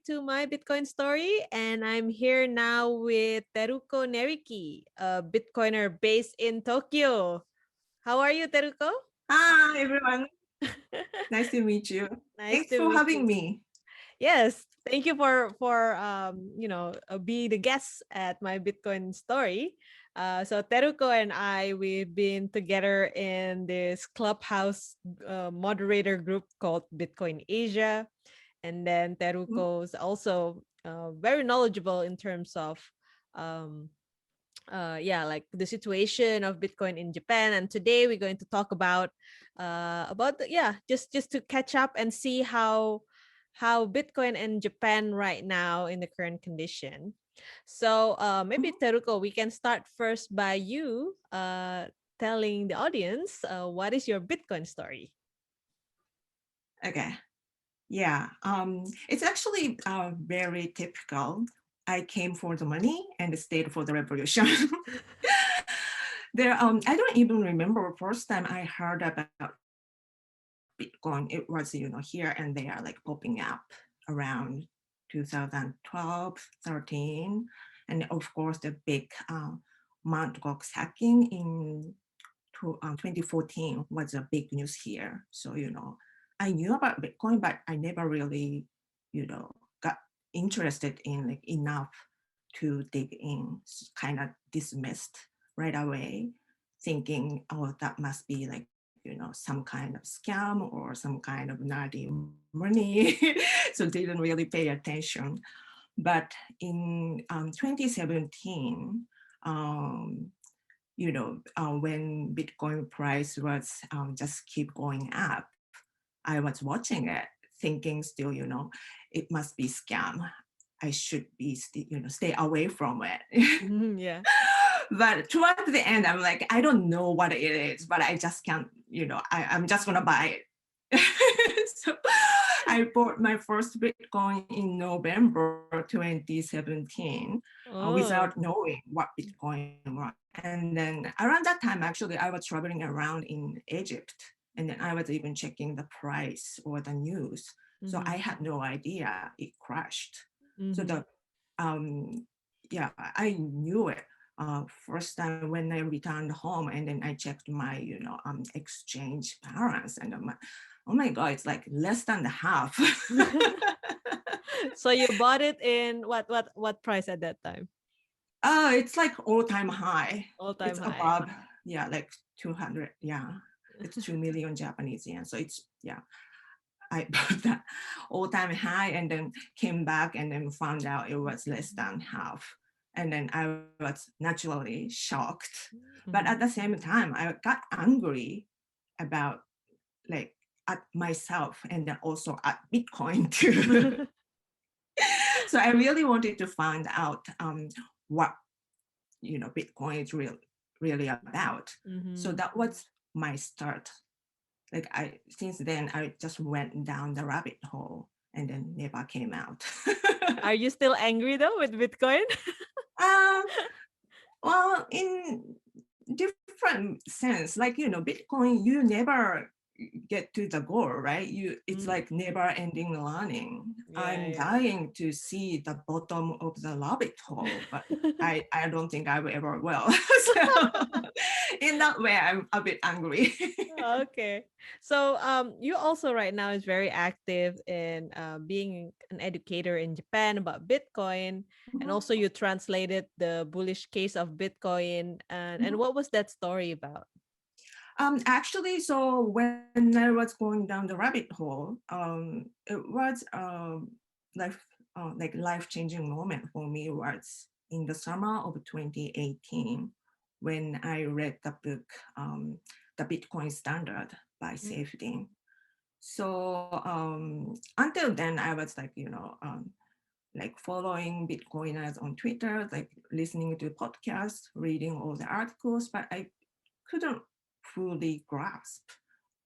to My Bitcoin Story. And I'm here now with Teruko Neriki, a Bitcoiner based in Tokyo. How are you, Teruko? Hi, everyone. Nice to meet you. Nice Thanks to for meet having you. me. Yes, thank you for being the guest at My Bitcoin Story. So Teruko and we've been together in this clubhouse moderator group called Bitcoin Asia. And then Mhm. Teruko's also very knowledgeable in terms of um, like the situation of Bitcoin in Japan. And today we're going to talk just to catch up and see how Bitcoin in Japan right now in the current condition. So maybe Mhm. Teruko, we can start first by you telling the audience what is your Bitcoin story. Okay. Yeah. It's actually very typical. I came for the money and stayed for the revolution. I don't even remember first time I heard about Bitcoin. It was, here and there, like popping up around 2012, 13. And of course, the big Mt. Gox hacking in 2014 was a big news here. So, I knew about Bitcoin, but I never really, got interested in like enough to dig in, kind of dismissed right away, thinking, oh, that must be like, some kind of scam or some kind of nerdy money. So didn't really pay attention. But in 2017, um, when Bitcoin price was just keep going up, I was watching it, thinking still, it must be scam. I should be, stay away from it. Mhm, yeah. But towards the end, I'm like, I don't know what it is, but I just can't, I'm just gonna buy it. So I bought my first Bitcoin in November 2017 Oh. without knowing what Bitcoin was. And then around that time, actually, I was traveling around in Egypt. And then I was even checking the price or the news. So Mm-hmm. I had no idea it crashed. So Mm-hmm. yeah, I knew it first time when I returned home, and then I checked my, exchange balance, and I'm like, oh my God, it's like less than the half. So you bought it in what price at that time? It's like all-time high. All time It's high. above, yeah, like 200. Yeah, it's 2 million Japanese yen. So it's, yeah, I bought that all-time high and then came back and then found out it was less than half. And then I was naturally shocked. But at Mhm. the same time, I got angry about like at myself and then also at Bitcoin too. So I really wanted to find out what Bitcoin is really about. So Mhm. that was my start. Like since then I just went down the rabbit hole and then never came out. Are you still angry though with Bitcoin? um, well, in different sense, like Bitcoin, you never get to the goal, right? It's Mm, like never ending learning. yeah, I'm yeah. dying to see the bottom of the rabbit hole, but I don't think I ever will. So in that way, I'm a bit angry. Okay. So you also right now is very active in being an educator in Japan about Bitcoin, and also you translated the bullish case of Bitcoin, and what was that story about? Actually, so when I was going down the rabbit hole, it was like life-changing moment for me was in the summer of 2018 when I read the book, The Bitcoin Standard by Mm, Saifedean. So until then, I was like, like following Bitcoiners on Twitter, like listening to podcasts, reading all the articles, but I couldn't fully grasp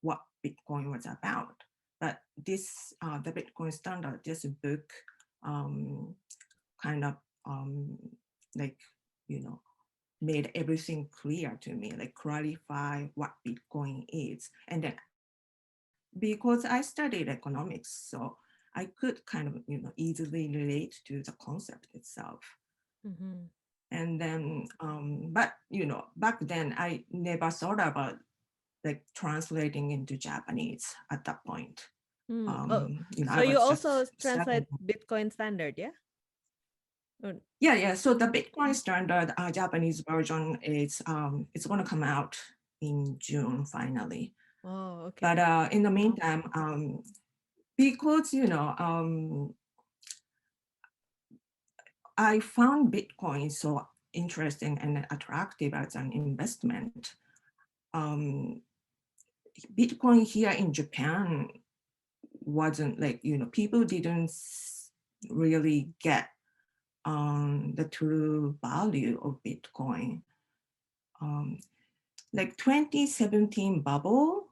what Bitcoin was about. But the Bitcoin Standard, this book, um, kind of like, you know, made everything clear to me, like clarify what Bitcoin is. And then because I studied economics, so I could kind of, easily relate to the concept itself. Mm-hmm. And then, but, back then I never thought about like translating into Japanese at that point. Oh, I so you was just also translate studying. Bitcoin standard, yeah? Or- Yeah, yeah. So the Bitcoin standard Japanese version is it's going to come out in June finally. Oh, But okay. in the meantime, because I found Bitcoin so interesting and attractive as an investment. Um, Bitcoin here in Japan wasn't like people didn't really get the true value of Bitcoin. Um, like 2017 bubble,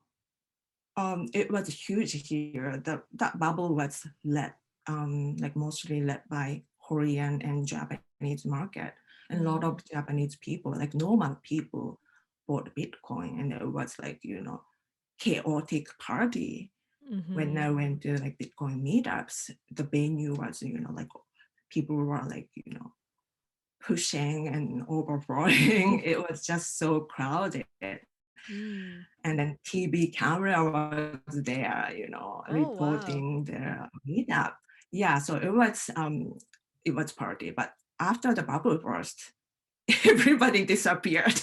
it was huge here. That bubble was led, like mostly led by Korean and Japanese market. And a lot of Mm-hmm. Japanese people, like normal people, bought Bitcoin, and it was like chaotic party. When Mm-hmm. I went to like Bitcoin meetups, the venue was like people were like pushing and overflowing. It was just so crowded. Mm. And then TV camera was there, Oh, reporting wow. the meetup. Yeah, so it was party. But after the bubble burst, everybody disappeared.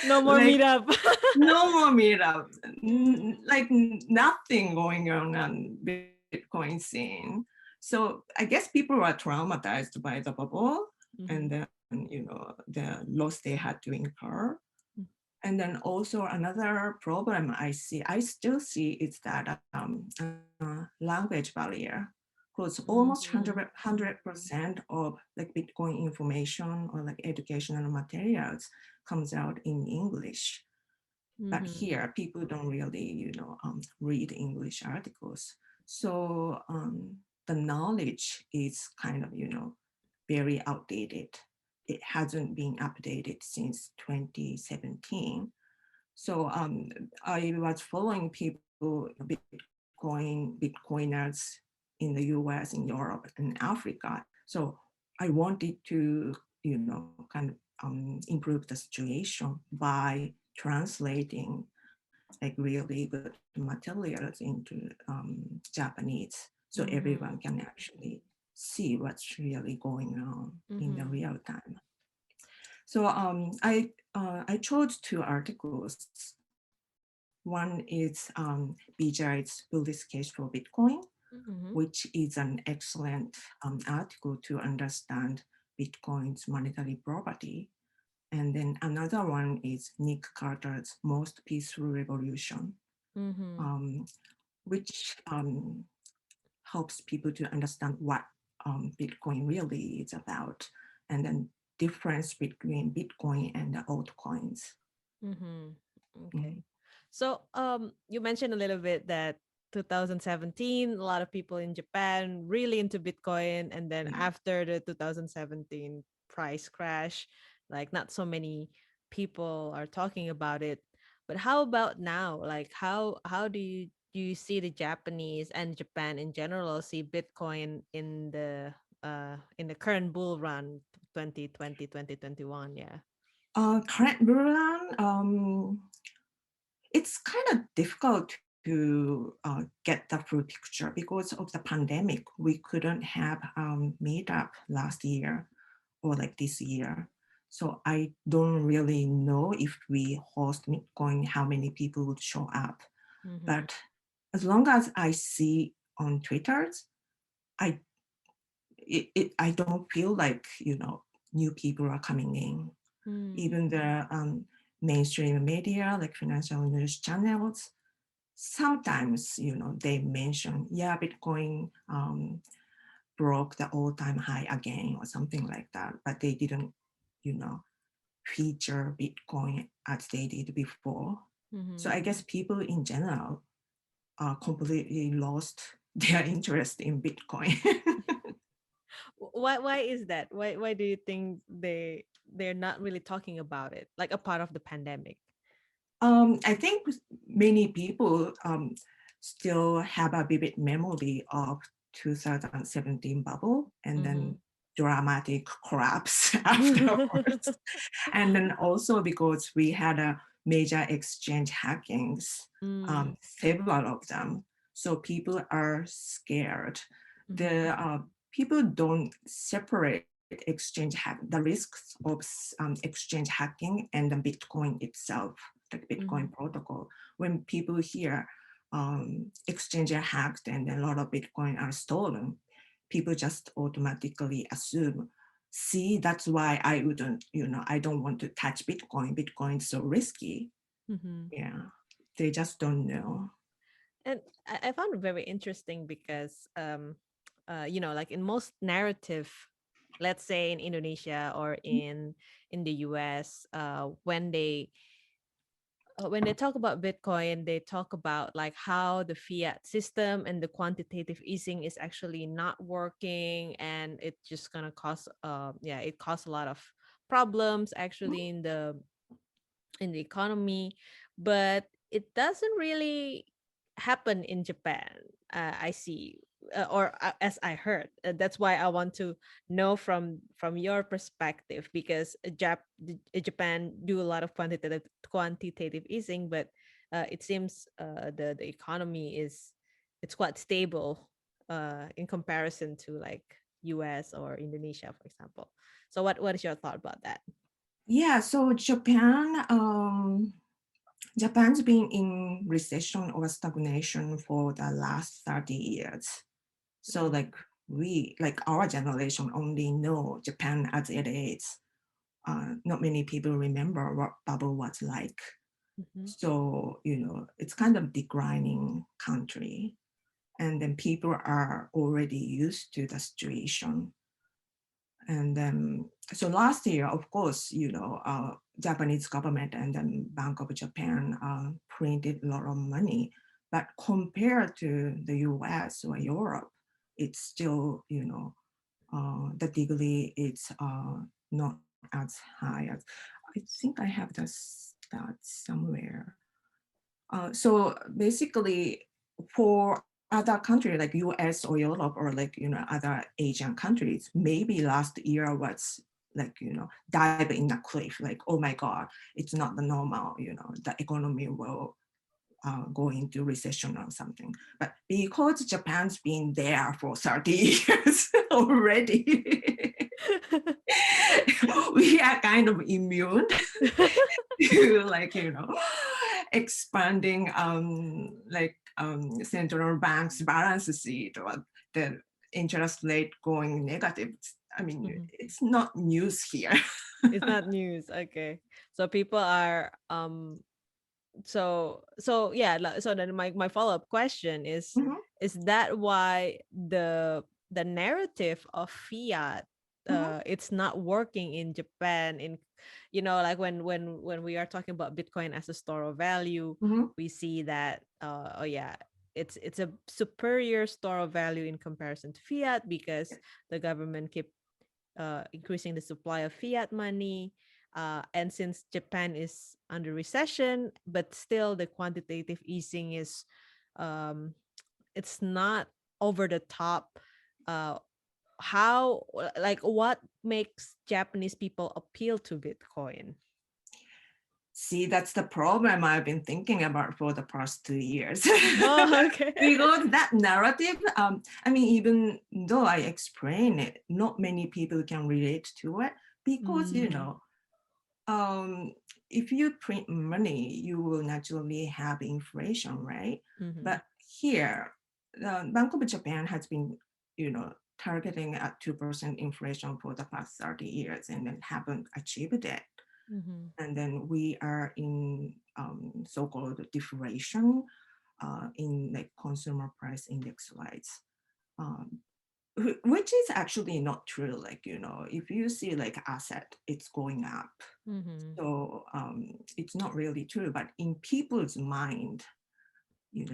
No more Like meetup. no more meetup, like nothing going on Bitcoin scene. So I guess people were traumatized by the bubble, and Mm-hmm. then the loss they had to incur. And then also another problem I still see is that language barrier, because almost Mm-hmm. 100% of like Bitcoin information or like educational materials comes out in English. But Mm-hmm. here, people don't really, read English articles. So the knowledge is kind of, very outdated. It hasn't been updated since 2017. So I was following people, Bitcoiners in the US, in Europe, and Africa. So I wanted to, kind of improve the situation by translating like really good materials into Japanese, so everyone Mm-hmm. can actually see what's really going on in the Mm-hmm. real time. So I chose two articles. One is BJ's Bull's Case for Bitcoin, Mm-hmm. which is an excellent article to understand Bitcoin's monetary property. And then another one is Nick Carter's Most Peaceful Revolution, Mm-hmm. which helps people to understand what Bitcoin really is about, and then difference between Bitcoin and the altcoins. Mm-hmm. Okay. Mhm. So, you mentioned a little bit that 2017, a lot of people in Japan really into Bitcoin, and then Yeah. after the 2017 price crash, like not so many people are talking about it. But how about now? Like, how do you see the Japanese and Japan in general see Bitcoin in the current bull run 2020 2021? Yeah. Current Buran, it's kind of difficult to get the full picture because of the pandemic. We couldn't have meetup last year or like this year. So I don't really know if we host Bitcoin, how many people would show up. Mm-hmm. But as long as I see on Twitter, I I don't feel like new people are coming in. Mm. Even the mainstream media like financial news channels, sometimes they mention, yeah, Bitcoin broke the all-time high again or something like that, but they didn't you know feature Bitcoin as they did before. So Mm-hmm. I guess people in general are completely lost their interest in Bitcoin. Why is that? Why do you think they're not really talking about it like a part of the pandemic? I think many people still have a vivid memory of 2017 bubble and Mm-hmm. then dramatic collapse afterwards. And then also because we had a major exchange hackings, Mm. several of them. So people are scared. Mm-hmm. The people don't separate exchange hack, the risks of exchange hacking and the Bitcoin itself, like Mm-hmm. Bitcoin protocol. When people hear exchange are hacked and a lot of Bitcoin are stolen, people just automatically assume, see, that's why I wouldn't, I don't want to touch Bitcoin. Bitcoin's so risky. Mm-hmm. Yeah, they just don't know. And I found it very interesting because, like in most narrative, let's say in Indonesia or in the US, when they talk about Bitcoin, they talk about like how the fiat system and the quantitative easing is actually not working, and it's just gonna cause, it caused a lot of problems actually in the economy, but it doesn't really happen in Japan. I see, as I heard. That's why I want to know from your perspective, because Japan do a lot of quantitative easing, but it seems the economy it's quite stable in comparison to like US or Indonesia, for example. So what is your thought about that? Yeah, so Japan's been in recession or stagnation for the last 30 years. So Mm-hmm. like our generation only know Japan as it is. Not many people remember what bubble was like. Mm-hmm. So, it's kind of declining country. And then people are already used to the situation. And then, so last year, of course, Japanese government and then Bank of Japan printed a lot of money. But compared to the US or Europe, it's still, the degree is not as high as, I think I have the stats somewhere. So basically, for other countries like US or Europe or like, other Asian countries, maybe last year was like, dive in a cliff, like, oh my God, it's not the normal, the economy will go into recession or something. But because Japan's been there for 30 years already, we are kind of immune to like, expanding central bank's balance sheet or the interest rate going negative. I mean, Mhm. it's not news here. It's not news. Okay. So people are so yeah, so then my follow-up question Mhm, is that why the narrative of fiat mhm, it's not working in Japan, in like when we are talking about Bitcoin as a store of value, mhm. we see that oh yeah, it's a superior store of value in comparison to fiat because the government keep increasing the supply of fiat money. And since Japan is under recession, but still the quantitative easing is, um, it's not over the top. Uh, what makes Japanese people appeal to Bitcoin? See, that's the problem I've been thinking about for the past 2 years. Oh, okay. Because that narrative, I mean, even though I explain it, not many people can relate to it because, Mm, um, if you print money, you will naturally have inflation, right? mm-hmm, But here, the Bank of Japan has been, targeting at 2% inflation for the past 30 years and then haven't achieved it. mm-hmm. And then we are in so-called deflation in like consumer price index wise. Um, which is actually not true. Like, if you see like asset, it's going up. Mm-hmm. So it's not really true, but in people's mind,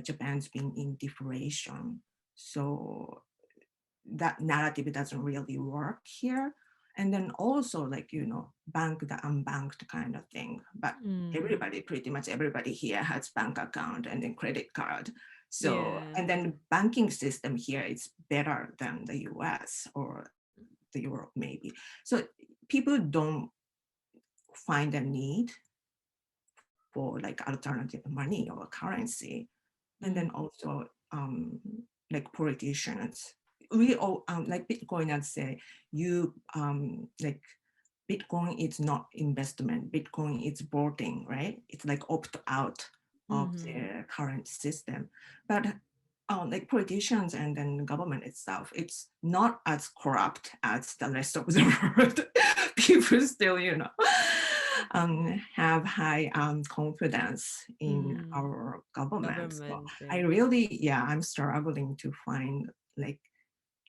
Japan's been in deflation. So that narrative doesn't really work here. and then also like, bank the unbanked kind of thing. But Mm. everybody, pretty much everybody here has bank account and then credit card. So, Yeah. and then banking system here is better than the US or the Europe maybe. So people don't find a need for like alternative money or currency. And then Mm. also like politicians, we all like Bitcoiners say, you like Bitcoin is not investment. Bitcoin is voting, right? It's like opt out of Mm-hmm. the current system. But like politicians and then government itself, it's not as corrupt as the rest of the world. People still, have high confidence in Mm. our government. So Government, I yeah. really, I'm struggling to find like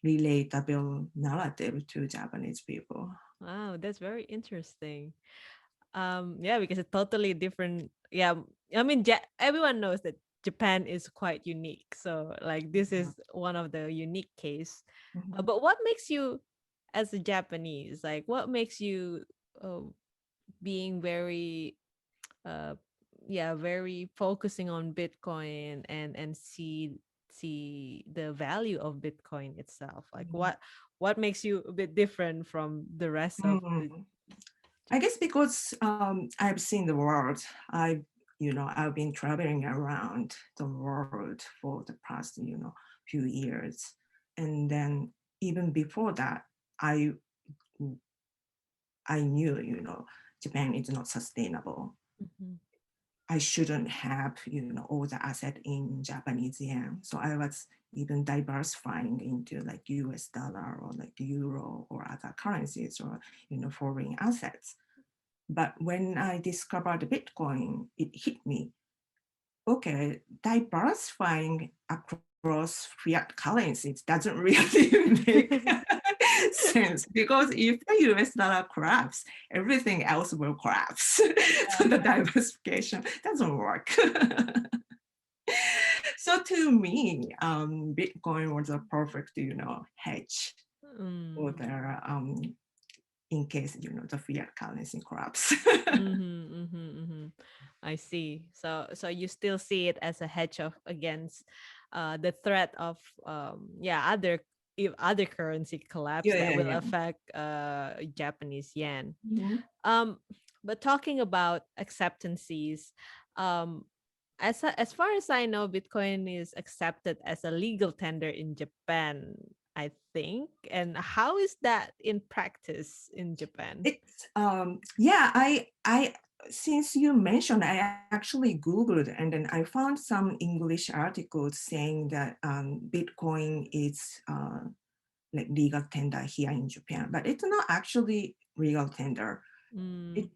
relatable narrative to Japanese people. Wow, that's very interesting. Yeah, because it's totally different. Yeah, I mean, everyone knows that Japan is quite unique. So, like, this Yeah. is one of the unique case. Mhm. But what makes you, as a Japanese, like, what makes you being very, uh, yeah, very focusing on Bitcoin and see the value of Bitcoin itself? Like, Mhm. what makes you a bit different from the rest of the? Mhm. I guess because I've seen the world. I've been traveling around the world for the past, few years. And then even before that, I I knew, Japan is not sustainable. Mhm. I shouldn't have, all the asset in Japanese yen. So I was even diversifying into like US dollar or like euro or other currencies or, foreign assets. But when I discovered Bitcoin, it hit me. Okay, diversifying across fiat currencies doesn't really make sense because if the US dollar collapses, everything else will collapse. So the diversification doesn't work. So to me, Bitcoin was a perfect, hedge for Mm. their in case the fiat currency collapse. Mm-hmm, mm-hmm, mm-hmm. I see. So you still see it as a hedge of against the threat of yeah, other if other currency collapse Yeah, that yeah, will yeah. affect Japanese yen. Mhm. Um but talking about acceptances, um as far as I know, Bitcoin is accepted as a legal tender in Japan, I think. And how is that in practice in Japan? It's yeah, I since you mentioned, I actually Googled and then I found some English articles saying that Bitcoin is like legal tender here in Japan, but it's not actually legal tender. Mm,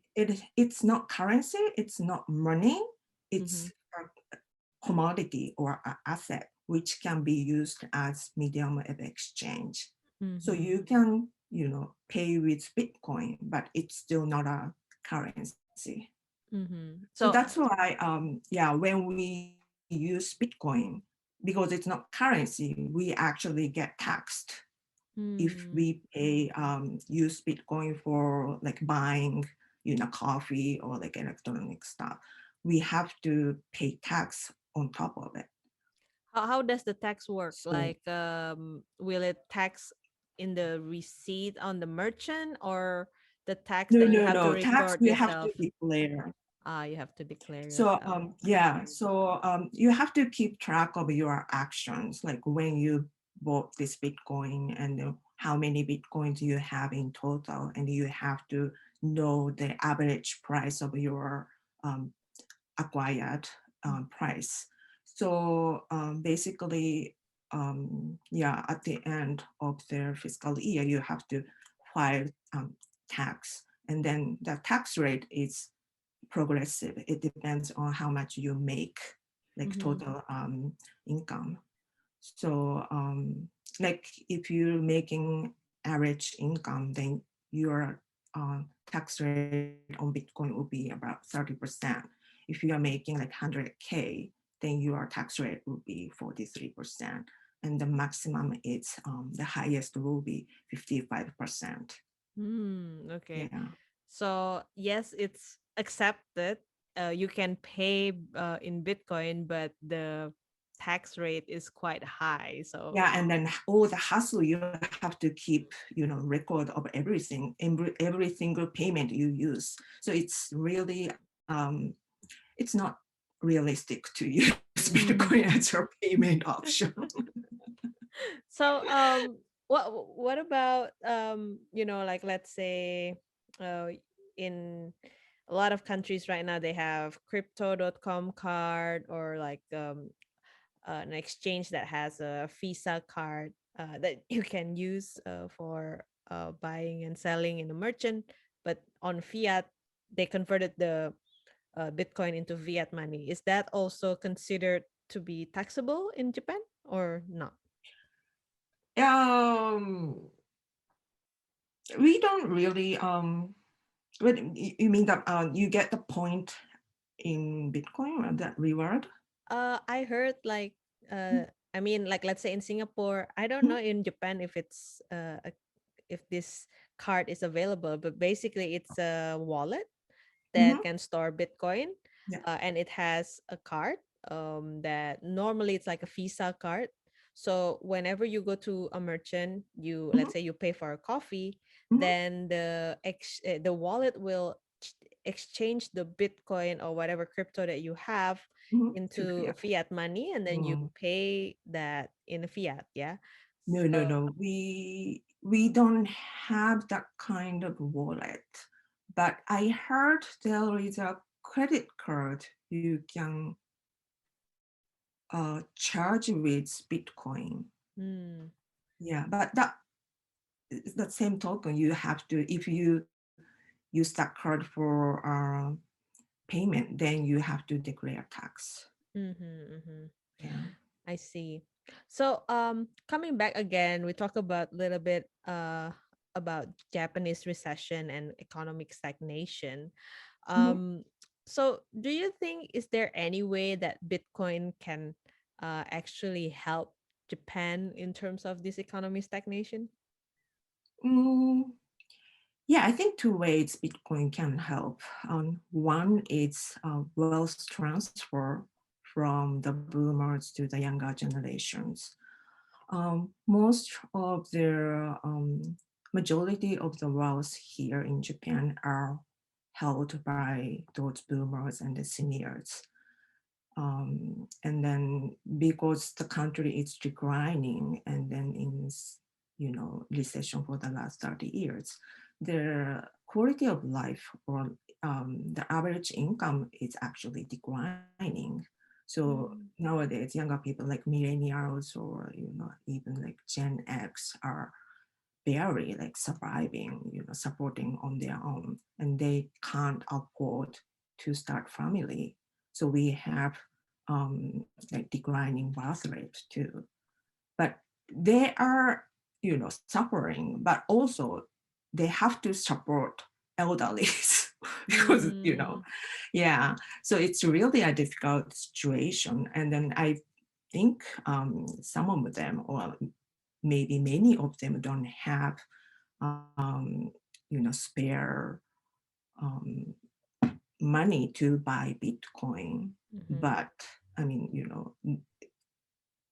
It's not currency, it's not money, mm-hmm. it's a commodity or an asset which can be used as medium of exchange. So Mhm. you can, pay with Bitcoin, but it's still not a currency. Mhm. So So, that's why, when we use Bitcoin, because it's not currency, we actually get taxed if we mm, pay use Bitcoin for like buying, coffee or like electronic stuff. We have to pay tax on top of it. how does the tax work? So Like, will it tax in the receipt on the merchant or the tax no, that you no, have to no. Tax report we have yourself? to declare. Ah, you have to declare So yourself. you have to keep track of your actions, like when you bought this Bitcoin and how many Bitcoins you have in total, and you have to know the average price of your um, acquired price. So basically, at the end of their fiscal year, you have to file tax, and then the tax rate is progressive. It depends on how much you make, like Mm-hmm. total income. So like if you're making average income, then your tax rate on Bitcoin will be about 30%. If you are making like 100K, then your tax rate will be 43%. And the maximum is the highest will be 55%. Okay. Yeah. So yes, it's accepted. You can pay in Bitcoin, but the tax rate is quite high. So Yeah, and then all the hassle you have to keep, record of everything, every single payment you use. So it's really, it's not realistic to use Bitcoin Mhm. as your payment option. So what about like let's say in a lot of countries right now they have crypto.com card or like an exchange that has a Visa card that you can use for buying and selling in a merchant, but on fiat they converted the Bitcoin into fiat money. Is that also considered to be taxable in Japan or not? Um, we don't really, what, you mean that you get the point in Bitcoin, that reward? I heard like I mean like let's say in Singapore, I don't know in Japan if it's if this card is available, but basically it's a wallet Mm-hmm. that can store Bitcoin, Yeah. and it has a card that normally it's like a Visa card. So whenever you go to a merchant, you Mm-hmm. let's say you pay for a coffee, Mm-hmm. then the wallet will exchange the Bitcoin or whatever crypto that you have Mm-hmm. To into Fiat. fiat money, and then you Mm. pay that in fiat. Yeah. No, no, So. no. We don't have that kind of wallet. But I heard there is a credit card you can charge with Bitcoin. Hmm. Yeah, but that same token, you have to, if you use that card for payment, then you have to declare tax. Mm-hmm, mm-hmm. Yeah. I see. So, coming back again, we talk about a little bit about Japanese recession and economic stagnation. Mhm. Um, so do you think is there any way that Bitcoin can actually help Japan in terms of this economy stagnation? Mm, yeah, I think two ways Bitcoin can help. One is wealth transfer from the boomers to the younger generations. Most of the majority of the wealth here in Japan are held by those boomers and the seniors. And then because the country is declining and then in recession for the last 30 years, the quality of life or the average income is actually declining. So Mm, nowadays younger people like millennials or even like Gen X are barely like surviving, supporting on their own, and they can't afford to start family. So we have like declining birth rate too. But they are, suffering, but also they have to support elderly because, mm, yeah. So it's really a difficult situation. And then I think some of them, or maybe many of them, don't have spare um, money to buy Bitcoin. mm-hmm, But I mean,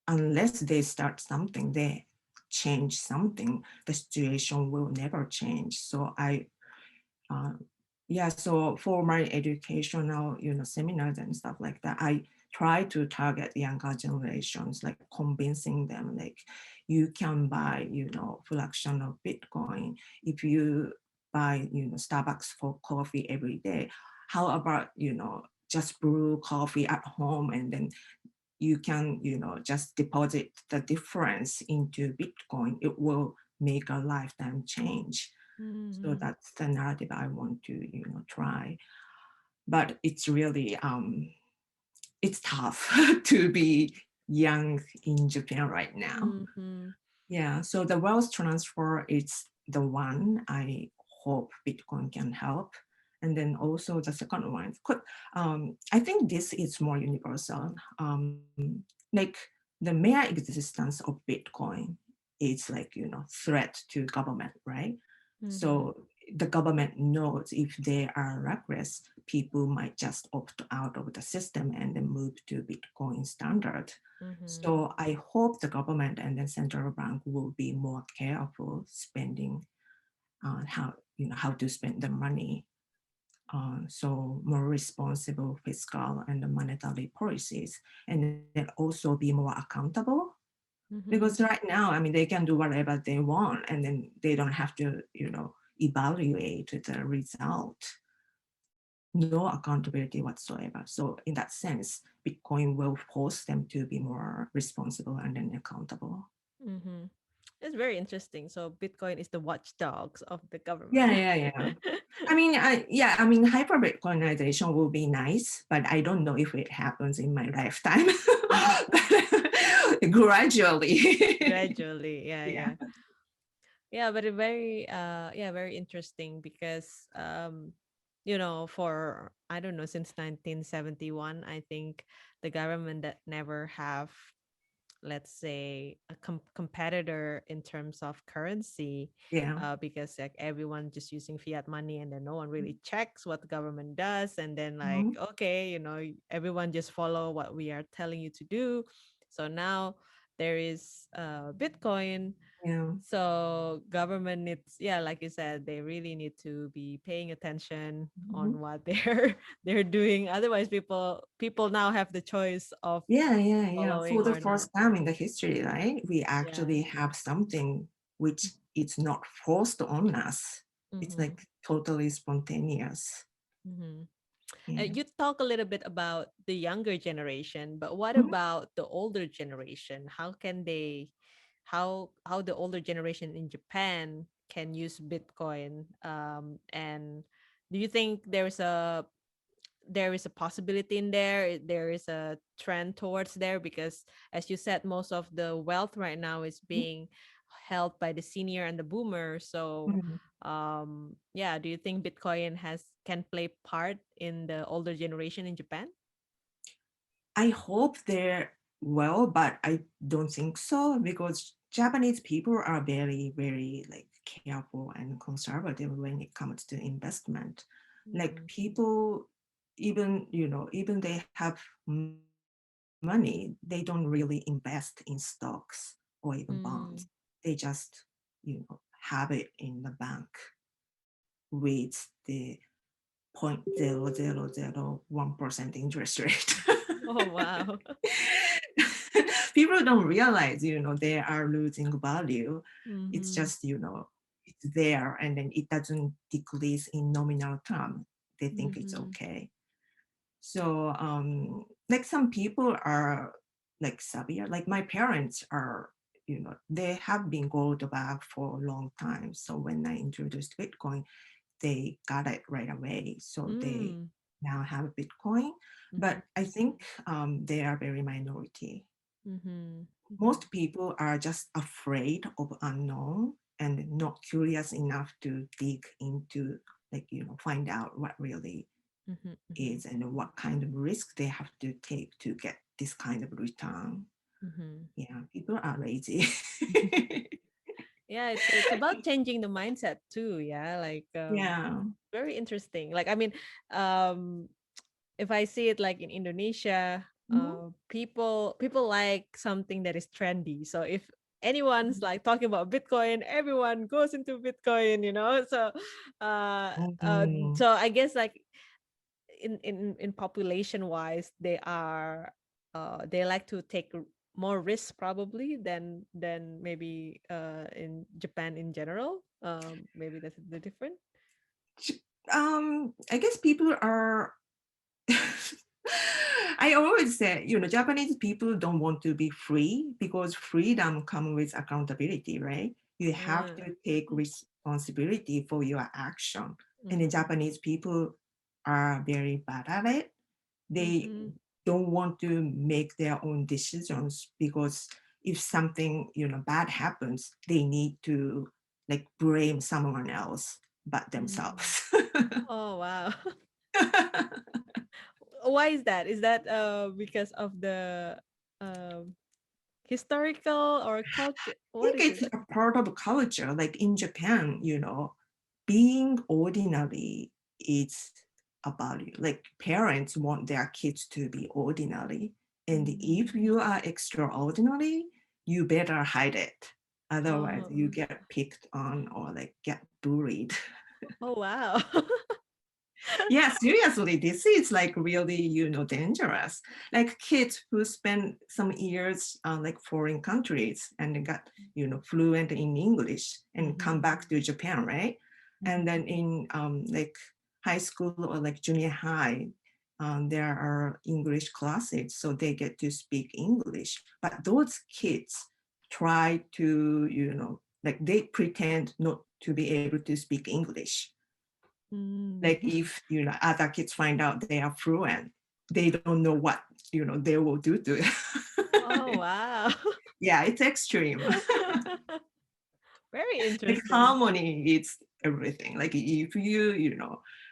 unless they start something, they change something, the situation will never change. So uh, yeah, so for my educational, seminars and stuff like that, I try to target younger generations, like convincing them, like you can buy, fraction of Bitcoin if you buy, Starbucks for coffee every day. How about, just brew coffee at home and then you can, just deposit the difference into Bitcoin. It will make a lifetime change. So mm-hmm. that's the narrative I want to, try. But it's really, it's tough to be young in Japan right now. Mm-hmm. Yeah, so the wealth transfer is the one I hope Bitcoin can help. And then also the second one, I think this is more universal. Like the mere existence of Bitcoin is like, threat to government, right? Mm-hmm. So the government knows if they are reckless, people might just opt out of the system and then move to Bitcoin standard. Mm-hmm. So I hope the government and the central bank will be more careful spending on how to spend the money. So more responsible fiscal and monetary policies, and then also be more accountable. Because Mm-hmm. right now, I mean, they can do whatever they want, and then they don't have to, evaluate the result. No accountability whatsoever. So in that sense, Bitcoin will force them to be more responsible and then accountable. Mm-hmm. It's very interesting. So Bitcoin is the watchdogs of the Yeah, government. yeah, yeah. I mean, hyper Bitcoinization will be nice, but I don't know if it happens in my lifetime. But gradually. Gradually, yeah, Yeah. yeah. Yeah, but very interesting because for I don't know, since 1971, I think the government that never have, let's say, a competitor in terms of currency, Yeah. because like everyone just using fiat money, and then no one really checks what the government does, and then like, Mhm. okay, everyone just follow what we are telling you to do. So now there is Bitcoin. Yeah. So government needs, yeah, like you said, they really need to be paying attention Mhm. on what they're doing. Otherwise, people now have the choice of Yeah, yeah, yeah. For following the or not. first time in the history, right? We Yeah. actually have something which it's not forced on us. It's Mm-hmm. like totally spontaneous. Mm-hmm. Yeah. You talk a little bit about the younger generation, but what Mhm. about the older generation? How the older generation in Japan can use Bitcoin? And do you think there is a possibility in there? There is a trend towards there, because as you said, most of the wealth right now is being held by the senior and the boomer. So Mhm. yeah, do you think Bitcoin has can play part in the older generation in Japan? I hope they're well, but I don't think so because Japanese people are very, very like careful and conservative when it comes to investment. Like Mm-hmm. people, even they have money, they don't really invest in stocks or even bonds. Mm-hmm. They just, have it in the bank with the 0.0001% interest rate. Oh, wow. People don't realize, they are losing value. It's Mm-hmm. just, it's there and then it doesn't decrease in nominal term. They think it's Mm-hmm. okay. So, like some people are like savvier, like my parents are, they have been gold back for a long time. So when I introduced Bitcoin, they got it right away. So they Mm. now have Bitcoin. Mm-hmm. But I think they are very minority. Mm-hmm. Most people are just afraid of unknown and not curious enough to dig into, like, find out what really Mm-hmm. Mm-hmm. is and what kind of risk they have to take to get this kind of return. Mm-hmm. Yeah, people are lazy. Yeah, it's about changing the mindset too. Yeah, like Yeah. very interesting. Like, I mean, um if I see it like in Indonesia, Mhm. people like something that is trendy. So if anyone's like talking about Bitcoin, everyone goes into Bitcoin. So Mhm. so I guess like in population wise, they like to take more risk probably than maybe in Japan in general. Maybe that's the difference. I guess people are. I always say, Japanese people don't want to be free because freedom comes with accountability, right? You have Uh, to take responsibility for your action. And the mm-hmm, Japanese people are very bad at it. They mm-hmm, don't want to make their own decisions because if something, bad happens, they need to like blame someone else but mm. themselves. Oh, wow. Why is that? Is that because of the um historical or culture? What think is it's it? a part of culture. Like in Japan, being ordinary is a value. Like parents want their kids to be ordinary. And if you are extraordinary, you better hide it. Otherwise, Oh, you get picked on or like get bullied. oh wow. Yeah, seriously, this is like really, dangerous. Like kids who spend some years like foreign countries and they got, fluent in English and come back to Japan, right? And then in like high school or like junior high, there are English classes, so they get to speak English. But those kids try to, like they pretend not to be able to speak English. Mm. Like if other kids find out they are fluent, they don't know what they will do to it. Oh wow. Yeah, it's extreme. Very Like interesting. harmony is everything. Like if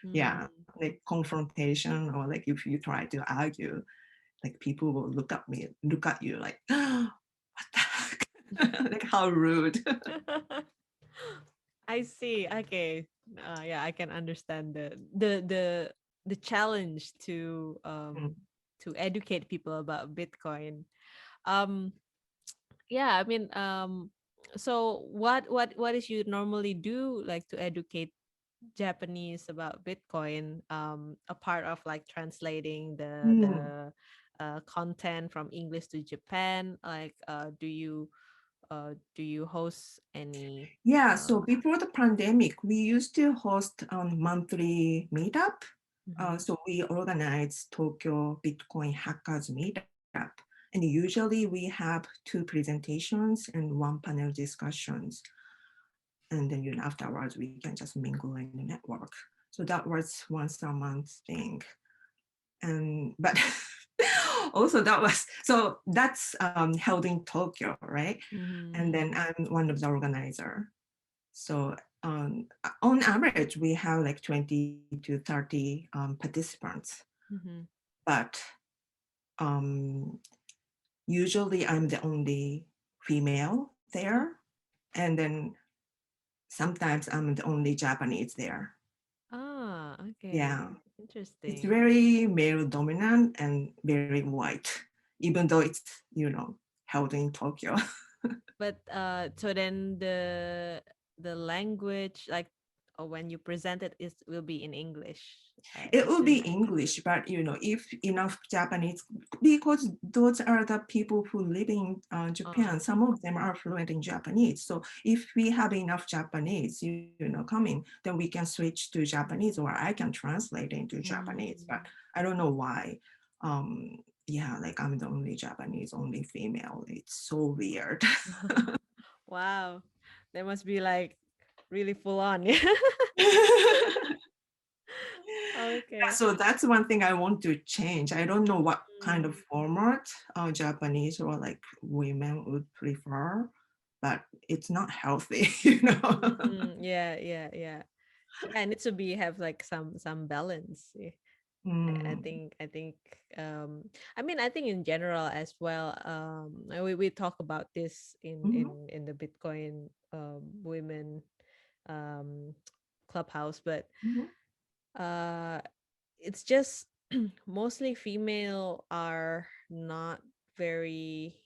Mm. yeah, like confrontation or like if you try to argue, like people will look at you like, what the heck? Like how rude. I see. Okay. Yeah, I can understand the challenge to educate people about Bitcoin. Um yeah, I mean so what is you normally do like to educate Japanese about Bitcoin, a part of like translating Mm. the content from English to Japan? Like, do you host any? Yeah, so Um, before the pandemic, we used to host monthly meetup. mhm, So we organized Tokyo Bitcoin Hackers Meetup. And usually we have 2 presentations and 1 panel discussions. And then afterwards, we can just mingle in the network. So that was once a month thing. And but also that was so that's held in Tokyo, right? And mhm, then I'm one of the organizer. So on average, we have like 20 to 30 participants, mhm. but um, usually I'm the only female Oh, there. And then sometimes I'm the only Japanese there. okay, Yeah, it's interesting. very male dominant and very white, even though it's, held in Tokyo. But so then the language like when you present it is will be in English. It Just will to be English, but if enough Japanese, because those are the people who live in Japan, uh, some of them are fluent in Japanese. So if we have enough Japanese, coming, then we can switch to Japanese, or I can translate into Japanese. But mm. I don't know why. Yeah, like I'm the only Japanese, only female. It's so weird. Wow, that must be like really full on. Yeah. Yeah, Okay. so that's one thing I want to change. I don't know what kind Mm, of format Japanese or like women would prefer, but it's not healthy, yeah, yeah, yeah. Yeah, it needs to be have like some balance. Yeah. Mm, I think I mean I think in general as well we talk about this mhm, in the Bitcoin women um clubhouse, but mhm, uh it's just mostly female are not very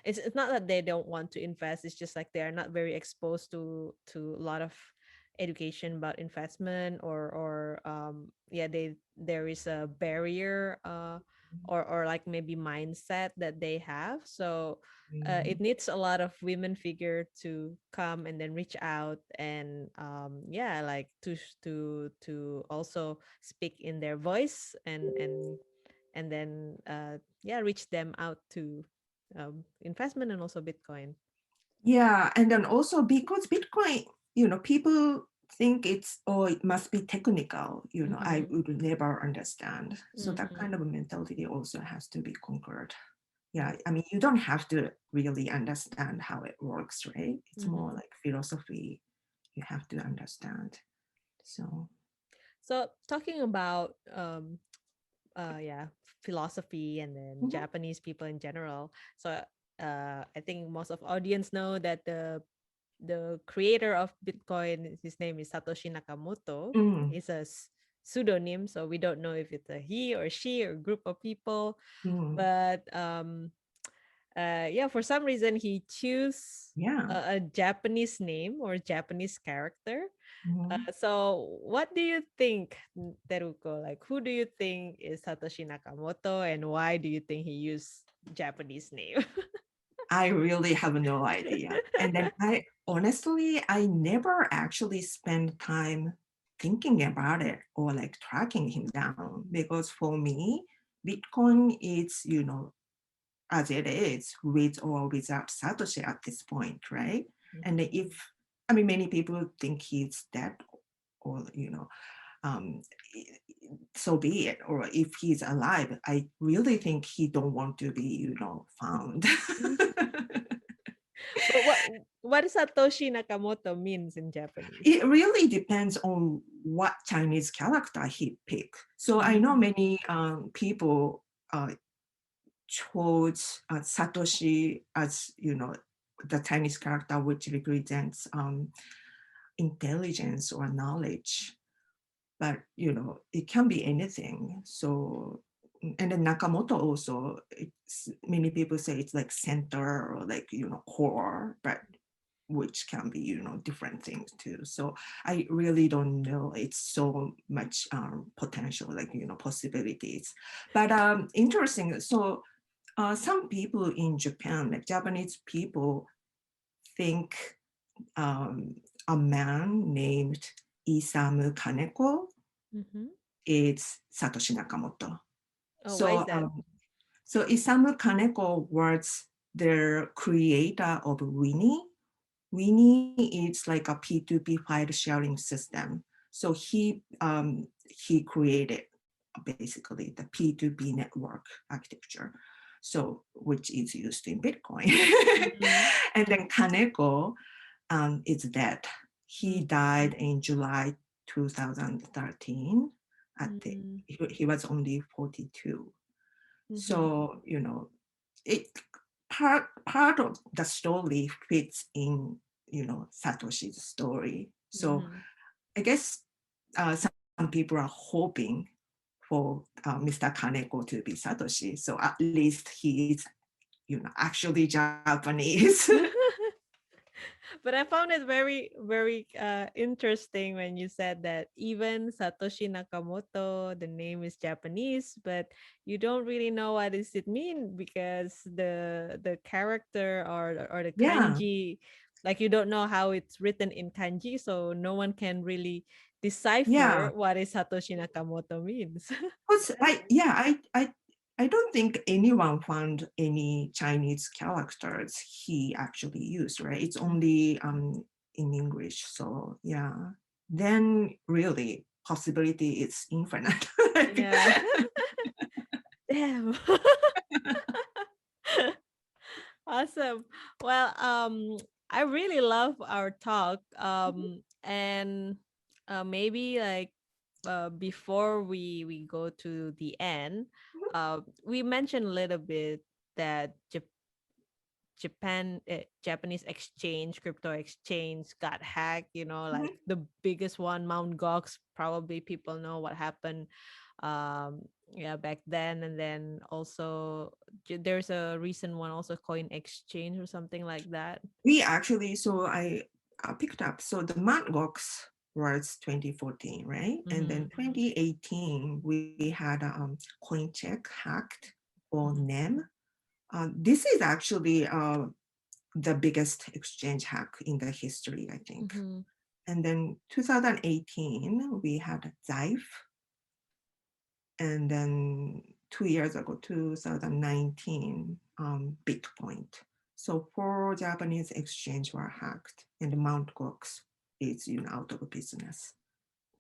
it's not that they don't want to invest, it's just like they're not very exposed to a lot of education about investment or yeah there is a barrier or like maybe mindset that they have. So it mm. needs a lot of women figure to come and then reach out and yeah like to also speak in their voice and then yeah reach them out to investment and also Bitcoin. Yeah, and then also because Bitcoin, people think it must be technical, I Mm-hmm. would never understand. So that Mm-hmm. kind of a mentality also has to be conquered. Yeah, Mm-hmm. I mean, you don't have to really understand how it works, right? It's more Mm-hmm. like philosophy you have to understand. So, So talking about yeah philosophy and then mhm, Japanese people in general. So I think most of audience know that the the creator of Bitcoin, his name is Satoshi Nakamoto. Mm, It's a pseudonym, so we don't know if it's a he or she or group of people. mm, But yeah, for some reason he chose yeah. a Japanese name or Japanese character. Mhm. So what do you think, Teruko? Like, who do you think is Satoshi Nakamoto, and why do you think he used Japanese name? I really have no idea. And then I never actually spend time thinking about it or like tracking him down because for me, Bitcoin is, as it is, with or without Satoshi at this point, right? And Mhm. if, I mean, many people think he's dead or, um, so be it. Or if he's alive, I really think he don't want to be, found. But what does Satoshi Nakamoto means in Japanese? It really depends on what Chinese character he picked. So I know Mhm. many people chose Satoshi as, the Chinese character which represents intelligence or knowledge. But, it can be anything. So, and then Nakamoto also, many people say it's like center or like, core, but which can be, different things too. So I really don't know. It's so much potential, like, possibilities. But interesting. So some people in Japan, like Japanese people, think um, a man named Isamu Kaneko Mhm. is Satoshi Nakamoto. Oh, why is So, that? so Isamu Kaneko was the creator of Winnie. Winnie is like a P2P file sharing system. So he created basically the P2P network architecture, so which is used in Bitcoin. Mhm. And then Kaneko is dead. He Mhm. died in July 2013. Mhm. He was only 42. Mhm. So, it part of the story fits in, Satoshi's story. So Mhm. I guess some people are hoping for Mr. Kaneko to be Satoshi. So at least he is, actually Japanese. But I found it very, very interesting when you said that even Satoshi Nakamoto, the name is Japanese, but you don't really know what does it mean because the character or the Yeah, kanji, like you don't know how it's written in kanji, so no one can really decipher yeah. what is Satoshi Nakamoto means. Because I don't think anyone found any Chinese characters he actually used, right? It's Mhm. only in English. So yeah, then really possibility is infinite. Like, Yeah. Damn. Awesome. Well, I really love our talk. And maybe like before we go to the end, we mentioned a little bit that Japanese exchange, crypto exchange got hacked, like the biggest one, Mount Gox, probably people know what happened yeah, back then. And then also there's a recent one also, coin exchange or something like that. we actually, so I picked up, so the Mt. Gox was 2014, right? And Mm-hmm. then 2018, we had coin check hacked or Mm-hmm. NEM. This is actually the biggest exchange hack in the history, I think. Mm-hmm. And then 2018, we had Zaif. And then 2 years ago, 2019, Bitcoin. So 4 Japanese exchange were hacked and Mt. Gox is, out of business.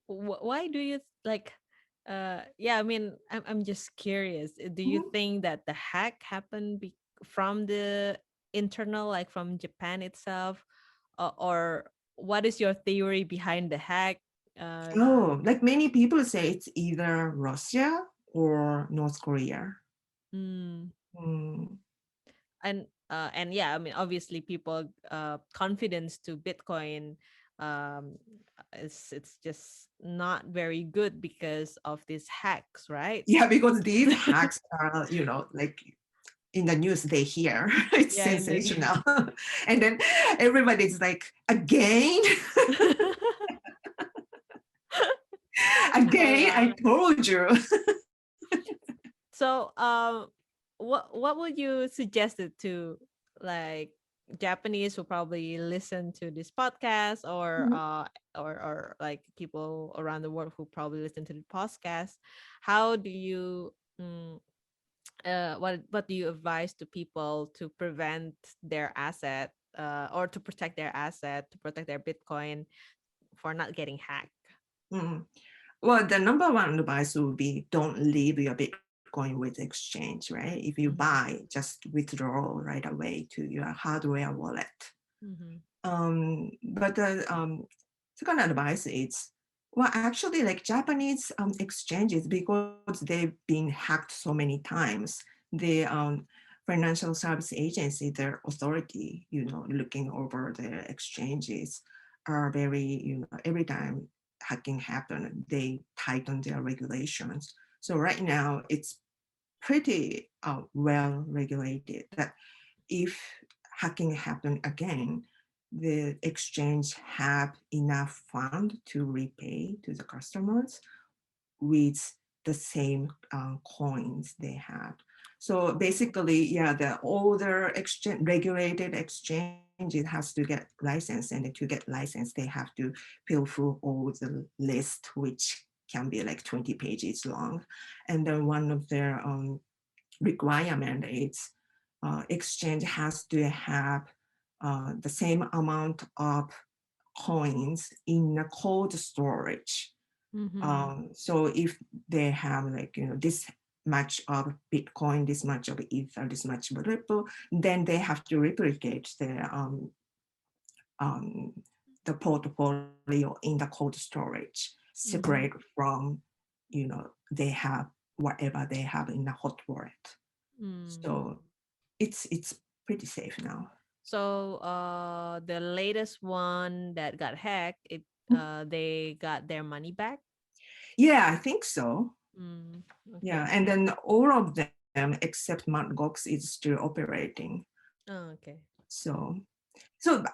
Why do you like yeah, I mean, I'm just curious. Do you Mhm. think that the hack happened from the internal, like from Japan itself, or what is your theory behind the hack? uh Oh, like many people say it's either Russia or North Korea. mm, Mm. and And yeah, I mean, obviously, people confidence to Bitcoin, um, it's just not very good because of these hacks, right? Yeah, because these hacks are, like in the news they hear. It's Yeah, in the news. sensational. And then everybody's like, again, Oh again, I wow. told you. So, what would you suggest it to, like, Japanese who probably listen to this podcast, or Mhm. like people around the world who probably listen to the podcast? How do you what do you advise to people to prevent their asset, or to protect their asset, to protect their Bitcoin for not getting hacked? Mm. Well, the number one advice would be don't leave your Bitcoin with exchange, right? If you Mm-hmm. buy, just withdraw right away to your hardware wallet. Mm-hmm. But the second advice is, well, actually, like Japanese exchanges, because they've been hacked so many times, the financial service agency, their authority, looking over their exchanges are very, every time hacking happen, they tighten their regulations. So right now, it's pretty well regulated that if hacking happened again, the exchange have enough fund to repay to the customers with the same coins they had. So basically, yeah, the older exchange, regulated exchange, it has to get license, and to get license, they have to fill through all the list, which can be like 20 pages long. And then one of their requirement is exchange has to have the same amount of coins in a cold storage. Mm-hmm. So if they have like, this much of Bitcoin, this much of Ether, this much of Ripple, then they have to replicate um, the portfolio in the cold storage, separate Mm-hmm. from, they have whatever they have in the hot wallet. Mm. So it's pretty safe now. So the latest one that got hacked, they got their money back. Yeah, I think so. Mm, Yeah, okay. and then all of them except Mt. Gox is still operating. Oh, okay. So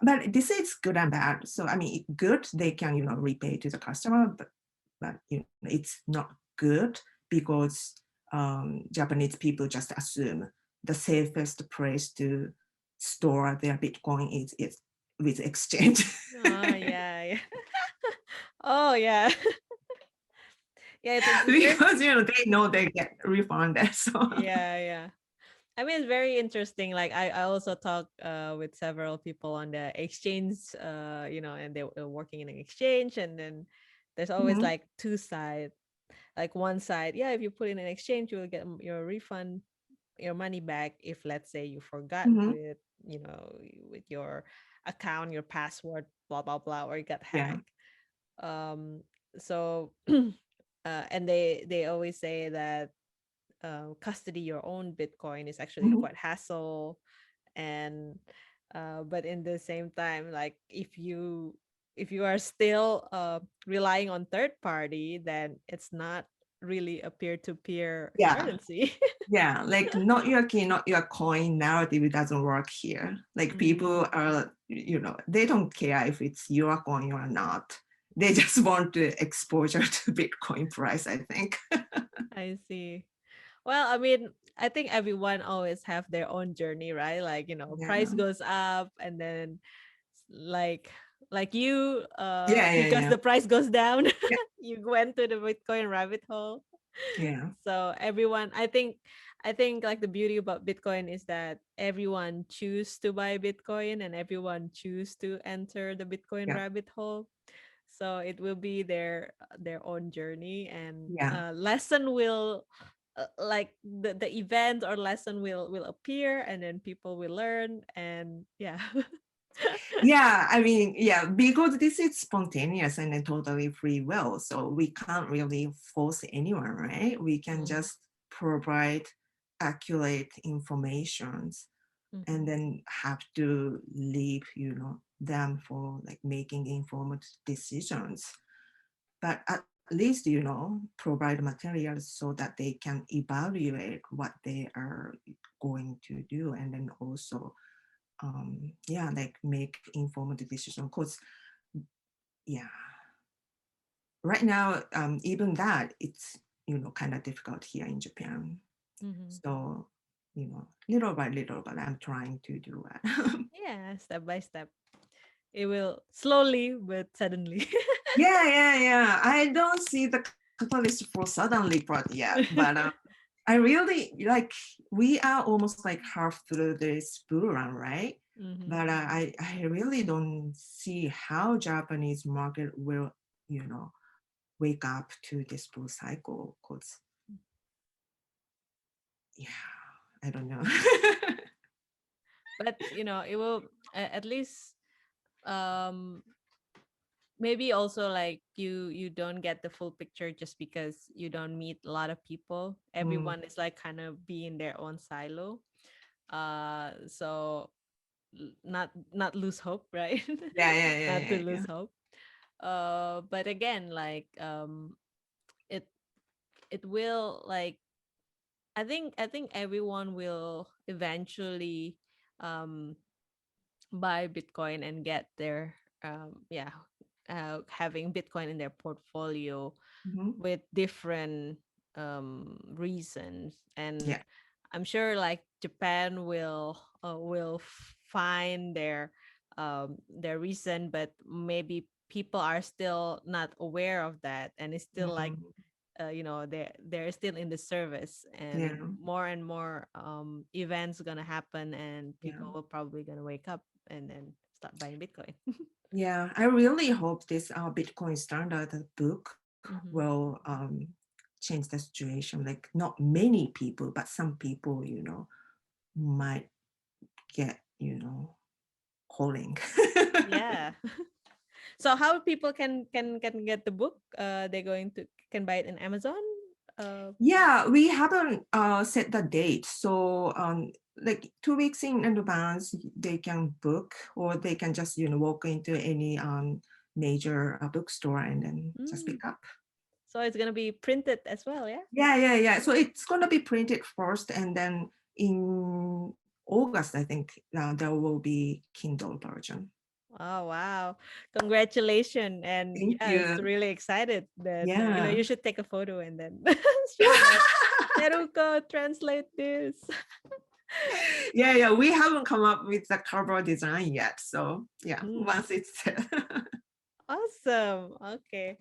but this is good and bad. So I mean, good, they can repay to the customer, but it's not good because Japanese people just assume the safest place to store their Bitcoin is with exchange. Oh yeah, yeah. Oh yeah. Yeah, it's very, Because they know they get refunded. So yeah, yeah. I mean, it's very interesting. Like, I also talk with several people on the exchange, and they're working in an exchange, and then there's always Mhm. like two sides. Like one side, yeah, if you put in an exchange, you will get your refund, your money back if, let's say, you forgot Mhm. with, with your account, your password, blah blah blah, or you got Yeah. hacked. So and they always say that custody your own Bitcoin is actually Mhm. quite hassle. And but in the same time, like, if you are still relying on third party, then it's not really a peer-to-peer Yeah. currency. Yeah. Like not your key, not your coin narrative doesn't work here. Like Mm, people are, they don't care if it's your coin or not. They just want the exposure to Bitcoin price, I think. I see. Well, I mean, I think everyone always have their own journey, right? Like, price Yeah. goes up, and then, like you, Yeah. Yeah. because Yeah. the price goes down, Yeah. you went to the Bitcoin rabbit hole. Yeah. So everyone, I think like the beauty about Bitcoin is that everyone choose to buy Bitcoin, and everyone choose to enter the Bitcoin Yeah. rabbit hole. So it will be their own journey, and Yeah. lesson will, like, the event or lesson will appear, and then people will learn, and yeah. Yeah, I mean, yeah, because this is spontaneous and then totally free will. So we can't really force anyone, right? We can Mm, just provide accurate information and then have to leave, them for like making informed decisions. But at least, provide materials so that they can evaluate what they are going to do, and then also, like make informed decision. Because, yeah, right now, even that, it's, kind of difficult here in Japan. Mm-hmm. So, little by little, but I'm trying to do that. Yeah, step by step. It will slowly but suddenly. Yeah. I don't see the catalyst for suddenly part yet, but I really like, we are almost like half through this bull run, right? Mm-hmm. But I really don't see how Japanese market will, wake up to this bull cycle. Because, yeah, I don't know. But it will at least um maybe also like you don't get the full picture just because you don't meet a lot of people. Mm, Everyone is like kind of be in their own silo. So not lose hope, right? Not to yeah. lose hope. But again, like it it will like I think everyone will eventually um buy Bitcoin and get their having Bitcoin in their portfolio Mhm. with different reasons. And Yeah. I'm sure like Japan will find their reason, but maybe people are still not aware of that, and it's still like Mhm. they're still in the service, Yeah. and more events gonna happen, and Yeah. people will probably gonna wake up and then start buying Bitcoin. Yeah, I really hope this Bitcoin standard book Hmm. will change the situation. Like not many people, but some people, might get, calling. Yeah. So how people can get the book? They're going to can buy it in Amazon. Yeah, we haven't set the date. So like 2 weeks in advance, they can book, or they can just, walk into any major bookstore and then just Mm. pick up. So it's gonna be printed as well, yeah. Yeah. So it's going to be printed first, and then in August, I think there will be Kindle version. Oh wow! Congratulations, and Thank yeah, it's you. really excited that Yeah. you should take a photo and then show that Teruko translate this. Yeah. We haven't come up with the cover design yet. So yeah, Mm, once it's set. awesome. Okay.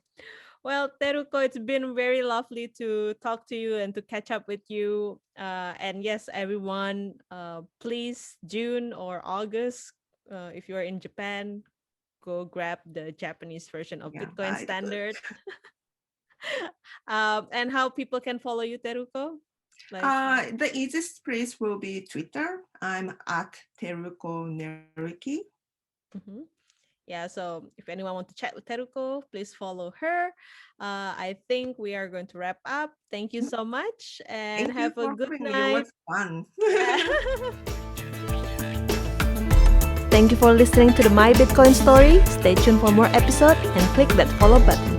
Well, Teruko, it's been very lovely to talk to you and to catch up with you. And yes, everyone, please June or August, if you're in Japan, go grab the Japanese version of Yeah, Bitcoin buy the book. Standard. And how people can follow you, Teruko? Like, The easiest place will be Twitter. I'm at Teruko Neriki. mhm. Yeah, so if anyone want to chat with Teruko, please follow her. I think we are going to wrap up. Thank you so much and Thank you have a for good having me. It night. was fun. Yeah. Thank you for listening to the My Bitcoin story. Stay tuned for more episodes and click that follow button.